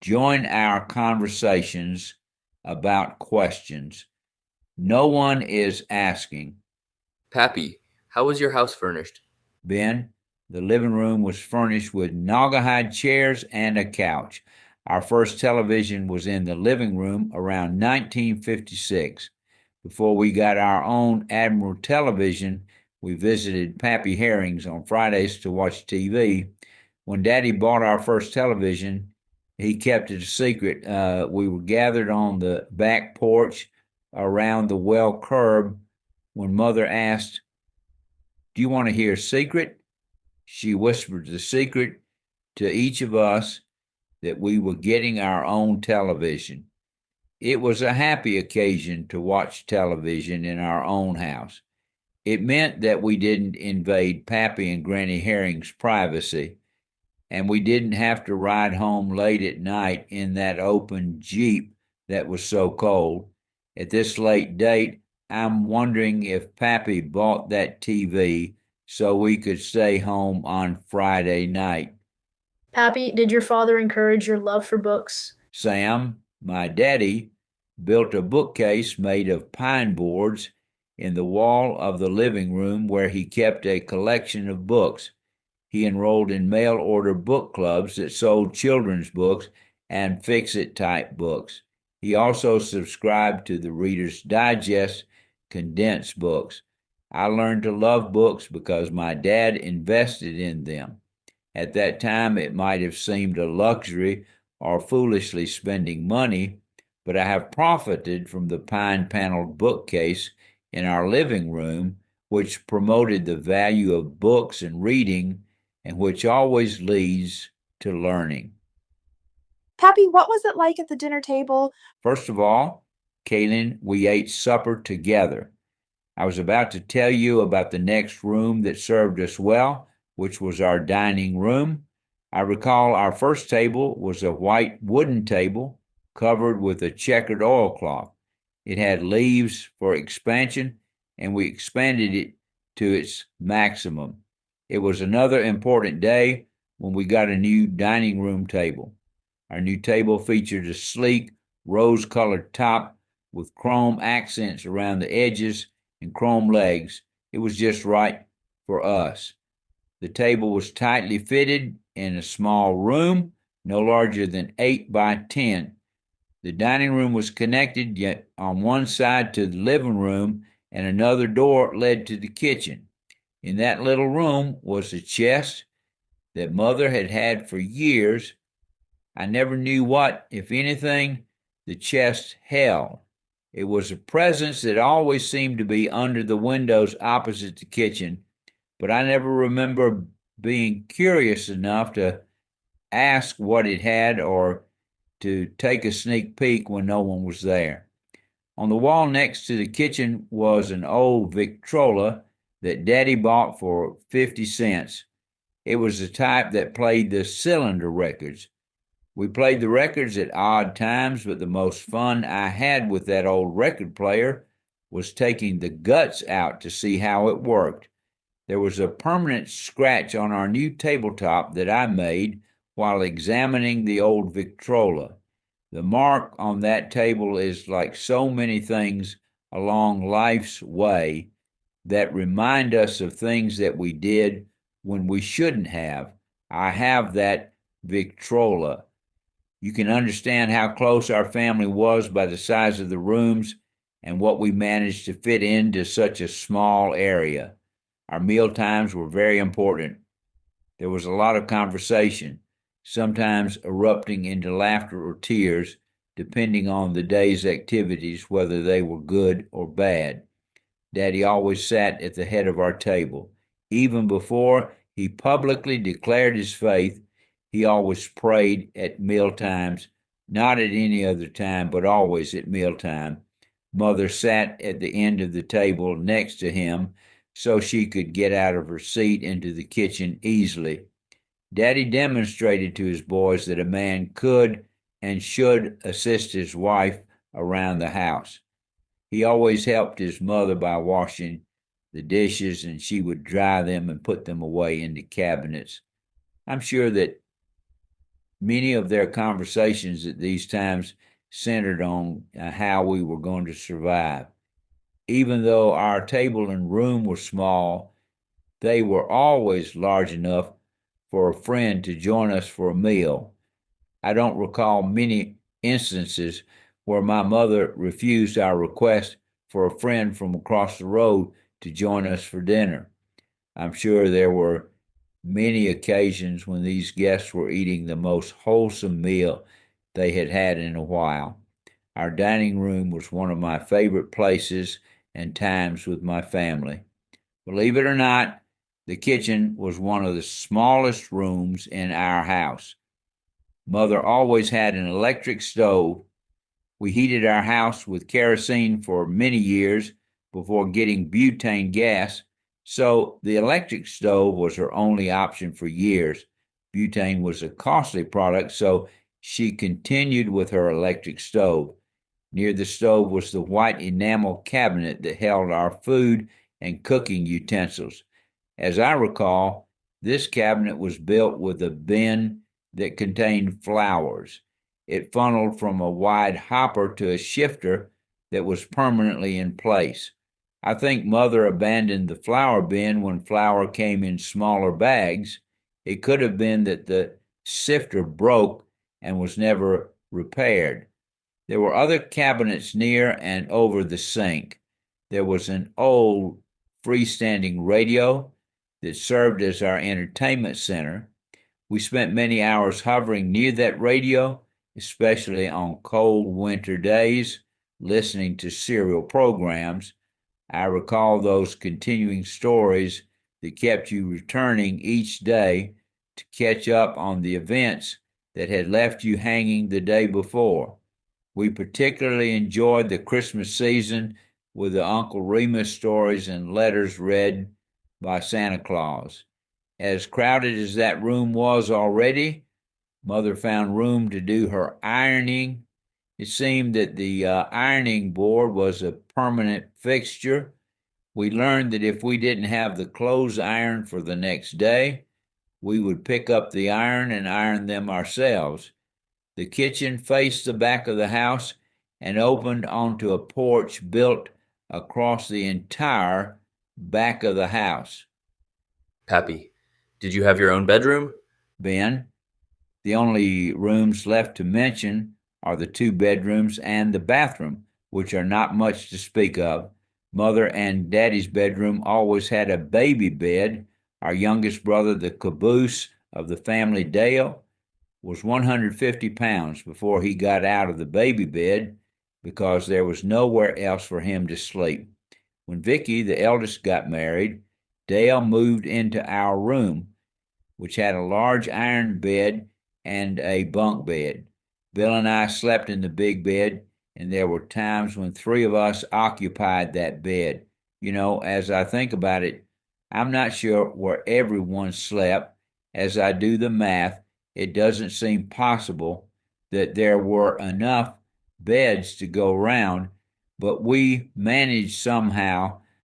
Join our conversations about questions no one is asking. Pappy, how was your house furnished? Ben, the living room was furnished with Naugahyde chairs and a couch. Our first television was in the living room around 1956. Before we got our own Admiral television, we visited Pappy Herrings on Fridays to watch TV. When Daddy bought our first television, he kept it a secret. We were gathered on the back porch around the well curb when Mother asked, "Do you want to hear a secret?" She whispered the secret to each of us that we were getting our own television. It was a happy occasion to watch television in our own house. It meant that we didn't invade Pappy and Granny Herring's privacy, and we didn't have to ride home late at night in that open Jeep that was so cold. At this late date, I'm wondering if Pappy bought that TV so we could stay home on Friday night. Pappy, did your father encourage your love for books? Sam, my daddy, built a bookcase made of pine boards in the wall of the living room where he kept a collection of books. He enrolled in mail order book clubs that sold children's books and fix it type books. He also subscribed to the Reader's Digest condensed books. I learned to love books because my dad invested in them. At that time, it might have seemed a luxury or foolishly spending money, but I have profited from the pine paneled bookcase in our living room, which promoted the value of books and reading, and which always leads to learning. Pappy, what was it like at the dinner table? First of all, Kaylin, we ate supper together. I was about to tell you about the next room that served us well, which was our dining room. I recall our first table was a white wooden table covered with a checkered oilcloth. It had leaves for expansion, and we expanded it to its maximum. It was another important day when we got a new dining room table. Our new table featured a sleek, rose-colored top with chrome accents around the edges and chrome legs. It was just right for us. The table was tightly fitted in a small room, no larger than 8 by 10. The dining room was connected yet on one side to the living room, and another door led to the kitchen. In that little room was a chest that Mother had had for years. I never knew what, if anything, the chest held. It was a presence that always seemed to be under the windows opposite the kitchen, but I never remember being curious enough to ask what it had or to take a sneak peek when no one was there. On the wall next to the kitchen was an old Victrola that Daddy bought for 50 cents. It was the type that played the cylinder records. We played the records at odd times, but the most fun I had with that old record player was taking the guts out to see how it worked. There was a permanent scratch on our new tabletop that I made while examining the old Victrola. The mark on that table is like so many things along life's way that remind us of things that we did when we shouldn't have. I have that Victrola. You can understand how close our family was by the size of the rooms and what we managed to fit into such a small area. Our meal times were very important. There was a lot of conversation, sometimes erupting into laughter or tears, depending on the day's activities, whether they were good or bad. Daddy always sat at the head of our table. Even before he publicly declared his faith, he always prayed at meal times, not at any other time, but always at mealtime. Mother sat at the end of the table next to him so she could get out of her seat into the kitchen easily. Daddy demonstrated to his boys that a man could and should assist his wife around the house. He always helped his mother by washing the dishes, and she would dry them and put them away in the cabinets. I'm sure that Many of their conversations at these times centered on how we were going to survive. Even though our table and room were small, they were always large enough for a friend to join us for a meal. I don't recall many instances where my mother refused our request for a friend from across the road to join us for dinner. I'm sure there were many occasions when these guests were eating the most wholesome meal they had had in a while. Our dining room was one of my favorite places and times with my family. Believe it or not, the kitchen was one of the smallest rooms in our house. Mother always had an electric stove. We heated our house with kerosene for many years before getting butane gas, so the electric stove was her only option for years. Butane was a costly product, so she continued with her electric stove. Near the stove was the white enamel cabinet that held our food and cooking utensils. As I recall, this cabinet was built with a bin that contained flowers. It funneled from a wide hopper to a shifter that was permanently in place. I think Mother abandoned the flower bin when flour came in smaller bags. It could have been that the sifter broke and was never repaired. There were other cabinets near and over the sink. There was an old freestanding radio that served as our entertainment center. We spent many hours hovering near that radio, especially on cold winter days, listening to serial programs. I recall those continuing stories that kept you returning each day to catch up on the events that had left you hanging the day before. We particularly enjoyed the Christmas season with the Uncle Remus stories and letters read by Santa Claus. As crowded as that room was already, Mother found room to do her ironing. It seemed that the ironing board was a permanent fixture. We learned that if we didn't have the clothes ironed for the next day, we would pick up the iron and iron them ourselves. The kitchen faced the back of the house and opened onto a porch built across the entire back of the house. Pappy, did you have your own bedroom? Ben, the only rooms left to mention are the two bedrooms and the bathroom, which are not much to speak of. Mother and Daddy's bedroom always had a baby bed. Our youngest brother, the caboose of the family, Dale, was 150 pounds before he got out of the baby bed because there was nowhere else for him to sleep. When Vicky, the eldest, got married, Dale moved into our room, which had a large iron bed and a bunk bed. Bill and I slept in the big bed, and there were times when three of us occupied that bed. You know, as I think about it, I'm not sure where everyone slept. As I do the math, it doesn't seem possible that there were enough beds to go around, but we managed somehow